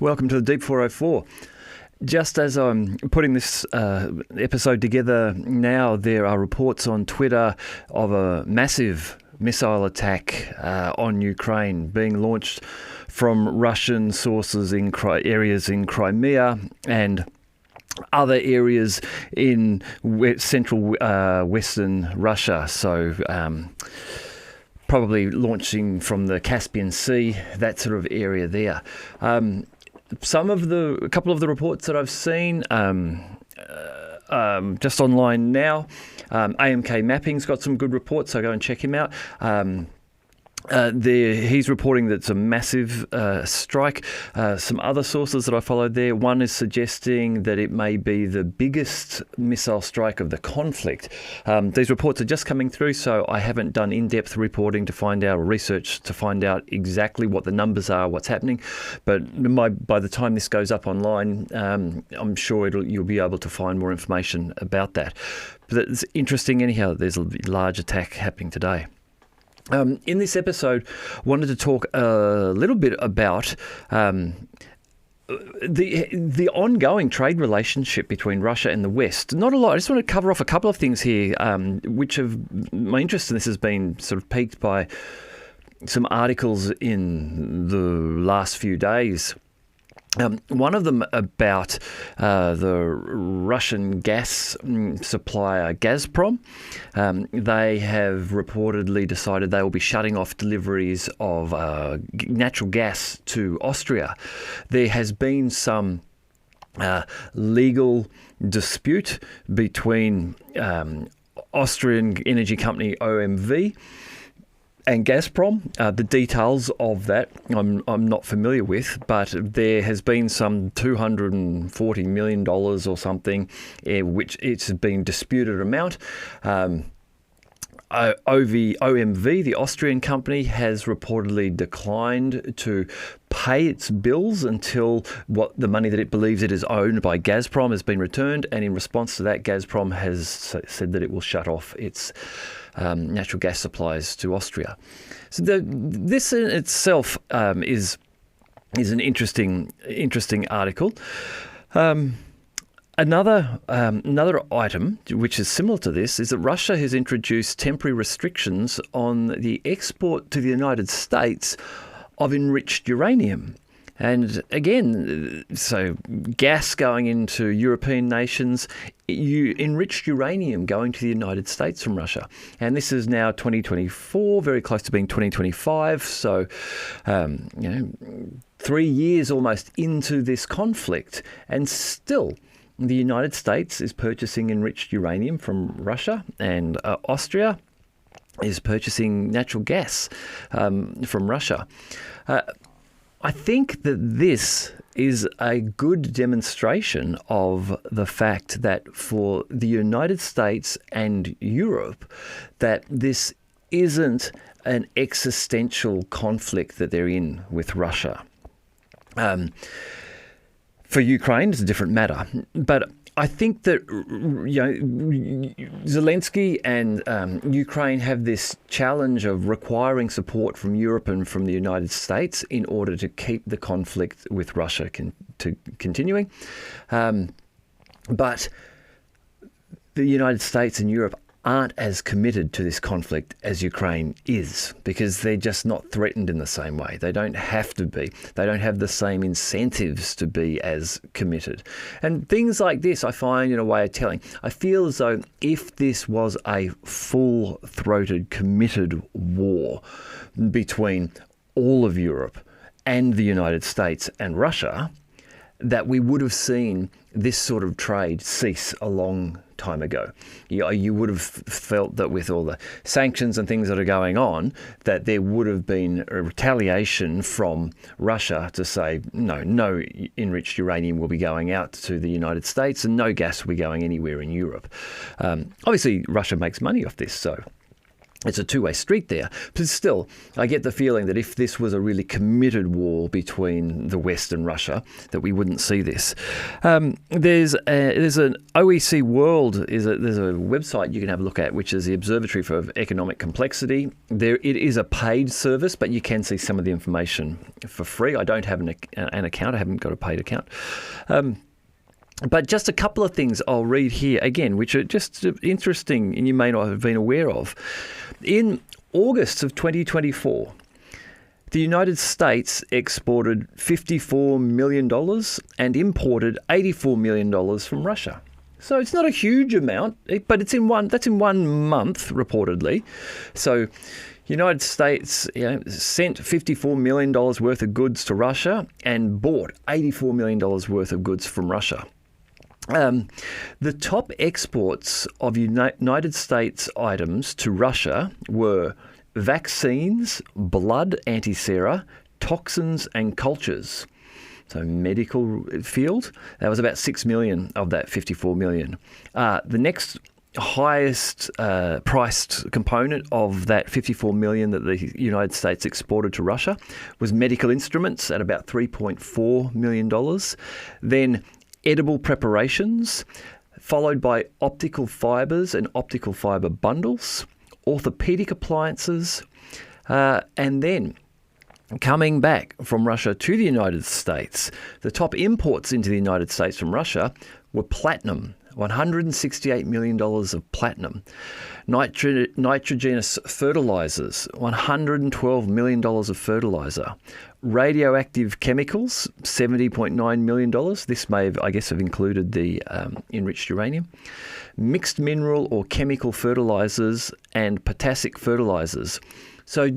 Welcome to the Deep 404. Just as I'm putting this episode together now, there are reports on Twitter of a massive missile attack on Ukraine being launched from Russian sources in areas in Crimea and other areas in central western Russia. So probably launching from the Caspian Sea, that sort of area there. A couple of the reports that I've seen just online now, AMK Mapping's got some good reports, so go and check him out. He's reporting that it's a massive strike. Some other sources that I followed there, one is suggesting that it may be the biggest missile strike of the conflict. These reports are just coming through, so I haven't done in-depth reporting to find out, or research to find out exactly what the numbers are, what's happening. But by the time this goes up online, I'm sure you'll be able to find more information about that. But it's interesting anyhow that there's a large attack happening today. In this episode, I wanted to talk a little bit about the ongoing trade relationship between Russia and the West. Not a lot. I just want to cover off a couple of things here, which my interest in this has been sort of piqued by some articles in the last few days. One of them about the Russian gas supplier Gazprom. They have reportedly decided they will be shutting off deliveries of natural gas to Austria. There has been some legal dispute between Austrian energy company OMV and Gazprom. The details of that I'm not familiar with, but there has been some $240 million or something, which it's been disputed amount. OMV, the Austrian company, has reportedly declined to pay its bills until the money that it believes it is owned by Gazprom has been returned. And in response to that, Gazprom has said that it will shut off its natural gas supplies to Austria. So this in itself is an interesting article. Another item which is similar to this is that Russia has introduced temporary restrictions on the export to the United States of enriched uranium. And again, so gas going into European nations, enriched uranium going to the United States from Russia. And this is now 2024, very close to being 2025. So, 3 years almost into this conflict, and still the United States is purchasing enriched uranium from Russia, and Austria is purchasing natural gas from Russia. I think that this is a good demonstration of the fact that for the United States and Europe, that this isn't an existential conflict that they're in with Russia. For Ukraine, it's a different matter. But I think that Zelensky and Ukraine have this challenge of requiring support from Europe and from the United States in order to keep the conflict with Russia continuing. But the United States and Europe aren't as committed to this conflict as Ukraine is, because they're just not threatened in the same way. They don't have to be. They don't have the same incentives to be as committed. And things like this, I find, in a way of telling. I feel as though if this was a full-throated, committed war between all of Europe and the United States and Russia, that we would have seen this sort of trade cease a long time ago. You would have felt that with all the sanctions and things that are going on, that there would have been a retaliation from Russia to say, no enriched uranium will be going out to the United States and no gas will be going anywhere in Europe. Obviously, Russia makes money off this, so it's a two-way street there. But still, I get the feeling that if this was a really committed war between the West and Russia, that we wouldn't see this. There's an OEC World, there's a website you can have a look at, which is the Observatory for Economic Complexity. It is a paid service, but you can see some of the information for free. I don't have an account. I haven't got a paid account. But just a couple of things I'll read here again, which are just interesting and you may not have been aware of. In August of 2024, the United States exported $54 million and imported $84 million from Russia. So it's not a huge amount, but that's in 1 month, reportedly. So United States sent $54 million worth of goods to Russia and bought $84 million worth of goods from Russia. The top exports of United States items to Russia were vaccines, blood anti-sera, toxins and cultures. So medical field, that was about 6 million of that 54 million. The next highest priced component of that 54 million that the United States exported to Russia was medical instruments at about $3.4 million. Then edible preparations, followed by optical fibres and optical fibre bundles, orthopedic appliances, and then coming back from Russia to the United States, the top imports into the United States from Russia were platinum, $168 million of platinum, nitrogenous fertilizers, $112 million of fertilizer, radioactive chemicals, $70.9 million. This may have, have included the enriched uranium, mixed mineral or chemical fertilizers, and potassic fertilizers. So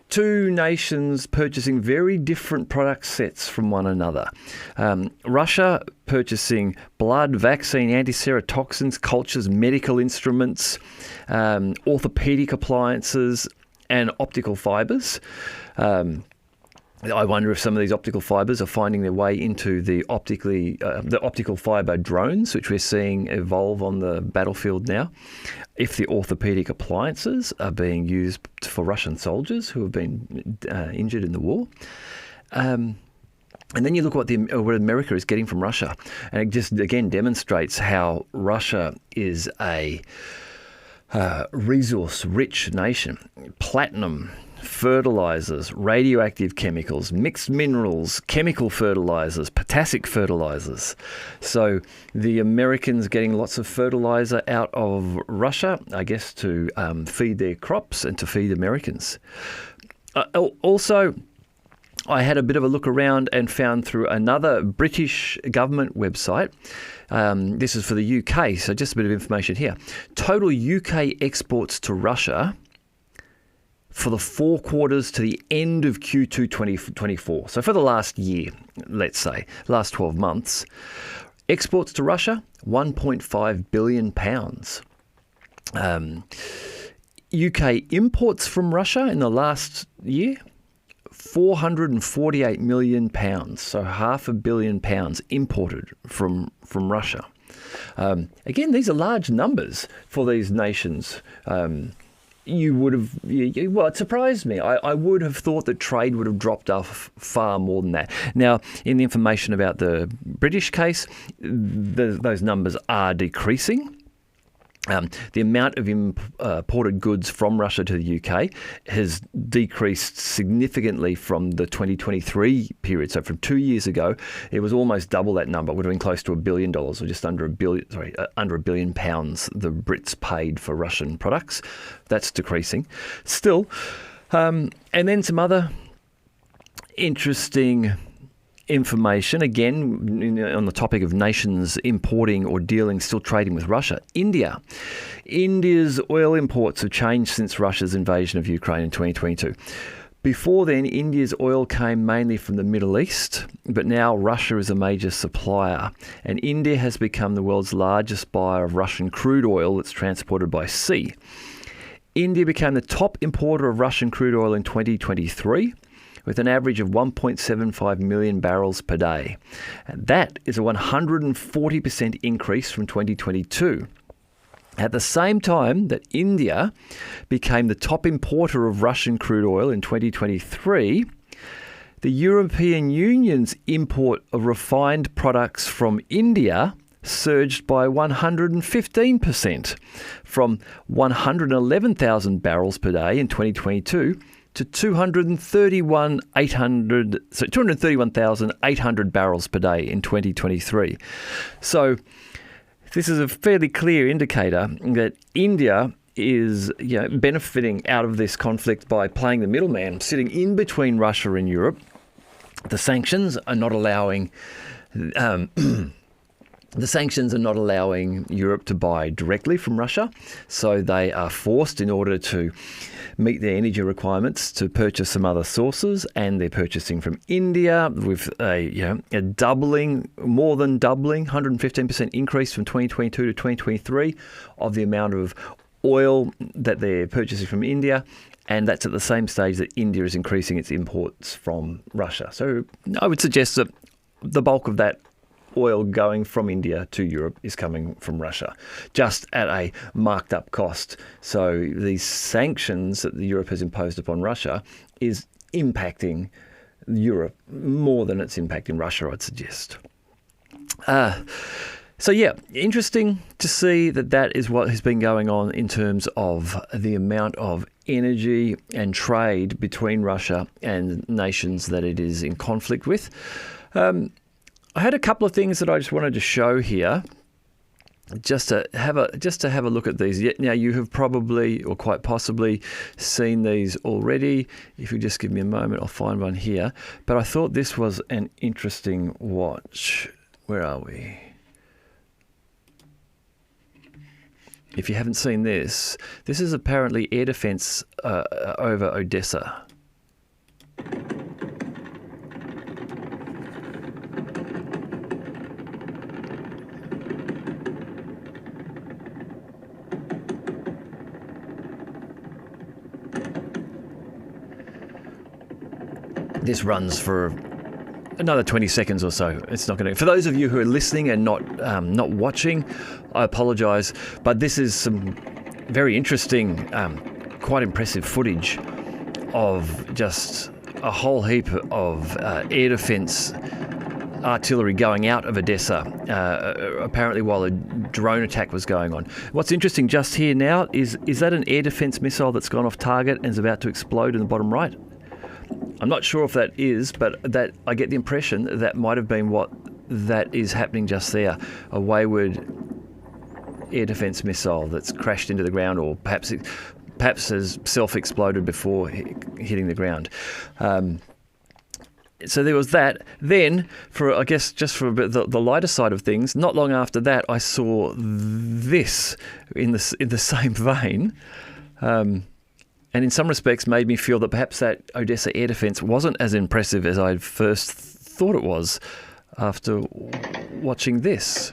two nations purchasing very different product sets from one another. Russia purchasing blood, vaccine, anti-sera, toxins, cultures, medical instruments, orthopedic appliances, and optical fibres. I wonder if some of these optical fibres are finding their way into the optical fibre drones, which we're seeing evolve on the battlefield now. If the orthopedic appliances are being used for Russian soldiers who have been injured in the war. And then you look what America is getting from Russia. And it just, again, demonstrates how Russia is a resource-rich nation. Platinum, fertilizers, radioactive chemicals, mixed minerals, chemical fertilizers, potassic fertilizers. So the Americans getting lots of fertilizer out of Russia, to feed their crops and to feed Americans. Also, I had a bit of a look around and found through another British government website. This is for the UK, so just a bit of information here. Total UK exports to Russia for the 4 quarters to the end of Q2 2024. So for the last year, let's say, last 12 months, exports to Russia, £1.5 billion. UK imports from Russia in the last year, £448 million. So £500 million imported from Russia. Again, these are large numbers for these nations. It surprised me. I would have thought that trade would have dropped off far more than that. Now, in the information about the British case, those numbers are decreasing. The amount of imported goods from Russia to the UK has decreased significantly from the 2023 period. So from 2 years ago, it was almost double that number. It would have been close to $1 billion, or just under £1 billion the Brits paid for Russian products. That's decreasing still. And then some other interesting information, again, on the topic of nations importing or still trading with Russia. India's oil imports have changed since Russia's invasion of Ukraine in 2022. Before then, India's oil came mainly from the Middle East, but now Russia is a major supplier, and India has become the world's largest buyer of Russian crude oil that's transported by sea. India became the top importer of Russian crude oil in 2023, with an average of 1.75 million barrels per day. And that is a 140% increase from 2022. At the same time that India became the top importer of Russian crude oil in 2023, the European Union's import of refined products from India surged by 115%, from 111,000 barrels per day in 2022 to 231,800 barrels per day in 2023. So this is a fairly clear indicator that India is benefiting out of this conflict by playing the middleman, sitting in between Russia and Europe. The sanctions are not allowing Europe to buy directly from Russia, so they are forced, in order to meet their energy requirements, to purchase some other sources, and they're purchasing from India with a doubling, more than doubling, 115% increase from 2022 to 2023 of the amount of oil that they're purchasing from India. And that's at the same stage that India is increasing its imports from Russia. So I would suggest that the bulk of that oil going from India to Europe is coming from Russia, just at a marked up cost. So these sanctions that Europe has imposed upon Russia is impacting Europe more than it's impacting Russia, I'd suggest. So yeah, interesting to see that is what has been going on in terms of the amount of energy and trade between Russia and nations that it is in conflict with. I had a couple of things that I just wanted to show here, just to have a look at these. Now, you have probably, or quite possibly, seen these already. If you just give me a moment, I'll find one here. But I thought this was an interesting watch. Where are we? If you haven't seen this is apparently air defense over Odessa. This runs for another 20 seconds or so. It's not going to. For those of you who are listening and not watching, I apologise, but this is some very interesting, quite impressive footage of just a whole heap of air defence artillery going out of Odessa, apparently while a drone attack was going on. What's interesting just here now is that an air defence missile that's gone off target and is about to explode in the bottom right? I'm not sure if that is, but that I get the impression that might have been what that is happening just there. A wayward air defence missile that's crashed into the ground, or perhaps has self-exploded before hitting the ground. So there was that. Then, for just for a bit the lighter side of things, not long after that, I saw this in the same vein. And in some respects made me feel that perhaps that Odessa air defence wasn't as impressive as I first thought it was after watching this.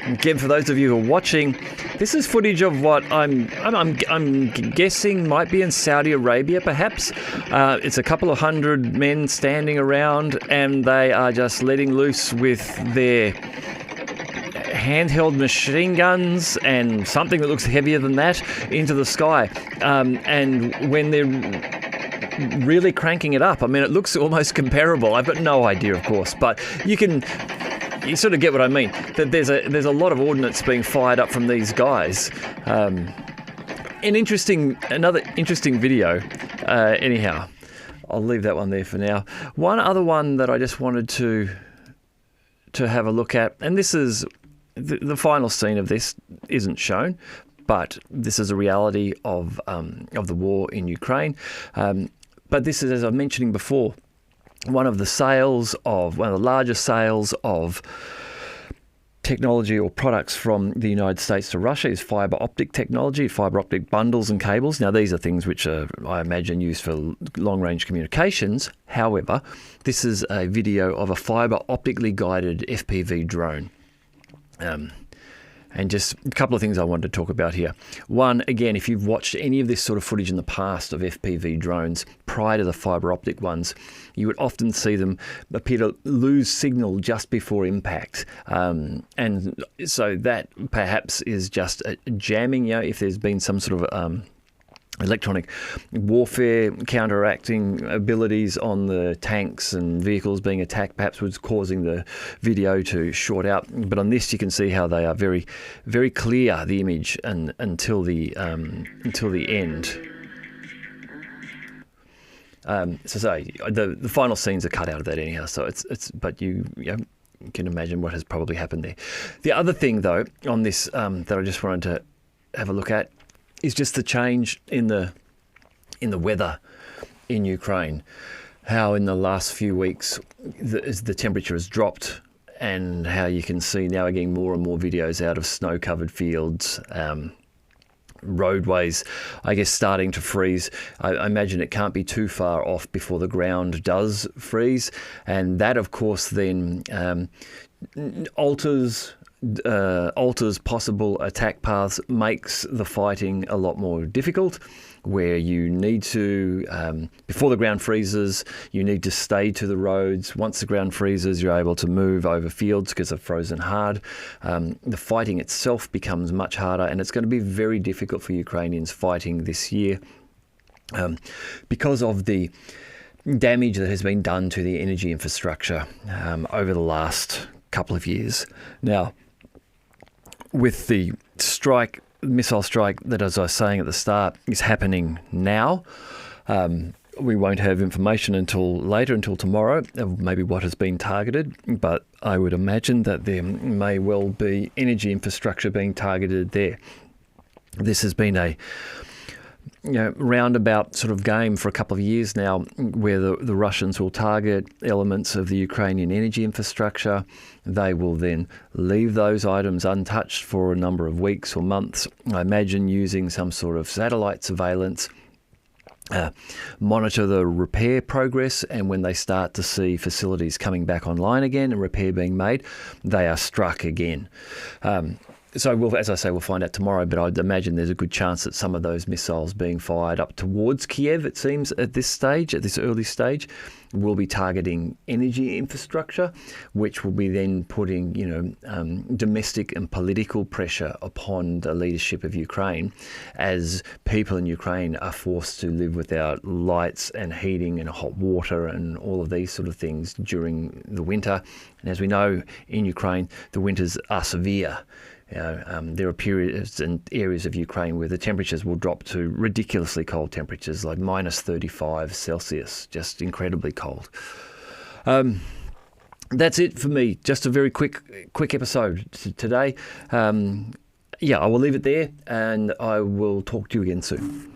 Again, for those of you who are watching, this is footage of what I'm guessing might be in Saudi Arabia, perhaps. It's a couple of hundred men standing around, and they are just letting loose with their handheld machine guns and something that looks heavier than that into the sky. And when they're really cranking it up, I mean, it looks almost comparable. I've got no idea, of course, but you sort of get what I mean. That there's a lot of ordnance being fired up from these guys. Another interesting video. Anyhow, I'll leave that one there for now. One other one that I just wanted to have a look at, and this is the final scene of this isn't shown, but this is a reality of the war in Ukraine. But this is, as I was mentioning before, one of the largest sales of technology or products from the United States to Russia is fiber optic technology, fiber optic bundles and cables. Now, these are things which are, I imagine, used for long-range communications. However, this is a video of a fiber optically guided FPV drone. And And just a couple of things I wanted to talk about here. One, again, if you've watched any of this sort of footage in the past of FPV drones prior to the fibre optic ones, you would often see them appear to lose signal just before impact. And so that perhaps is just a jamming, if there's been some sort of electronic warfare counteracting abilities on the tanks and vehicles being attacked, perhaps was causing the video to short out. But on this, you can see how they are very, very clear, the image, and until the end. The final scenes are cut out of that anyhow. So but you can imagine what has probably happened there. The other thing, though, on this that I just wanted to have a look at is just the change in the weather in Ukraine. How in the last few weeks the temperature has dropped, and how you can see now again more and more videos out of snow-covered fields, roadways, I guess, starting to freeze. I imagine it can't be too far off before the ground does freeze, and that, of course, then alters possible attack paths, makes the fighting a lot more difficult, where you need to, before the ground freezes, you need to stay to the roads. Once the ground freezes, you're able to move over fields because they're frozen hard. The fighting itself becomes much harder, and it's going to be very difficult for Ukrainians fighting this year because of the damage that has been done to the energy infrastructure over the last couple of years. Now, with the missile strike that, as I was saying at the start, is happening now, we won't have information until later, until tomorrow, of maybe what has been targeted. But I would imagine that there may well be energy infrastructure being targeted there. This has been a roundabout sort of game for a couple of years now, where the Russians will target elements of the Ukrainian energy infrastructure. They will then leave those items untouched for a number of weeks or months, I imagine using some sort of satellite surveillance, monitor the repair progress, and when they start to see facilities coming back online again and repair being made, they are struck again. So, as I say, we'll find out tomorrow, but I'd imagine there's a good chance that some of those missiles being fired up towards Kiev, it seems, at this early stage, will be targeting energy infrastructure, which will be then putting, domestic and political pressure upon the leadership of Ukraine, as people in Ukraine are forced to live without lights and heating and hot water and all of these sort of things during the winter. And as we know, in Ukraine, the winters are severe. There are periods and areas of Ukraine where the temperatures will drop to ridiculously cold temperatures, like minus 35 Celsius, just incredibly cold. That's it for me. Just a very quick episode today. I will leave it there, and I will talk to you again soon.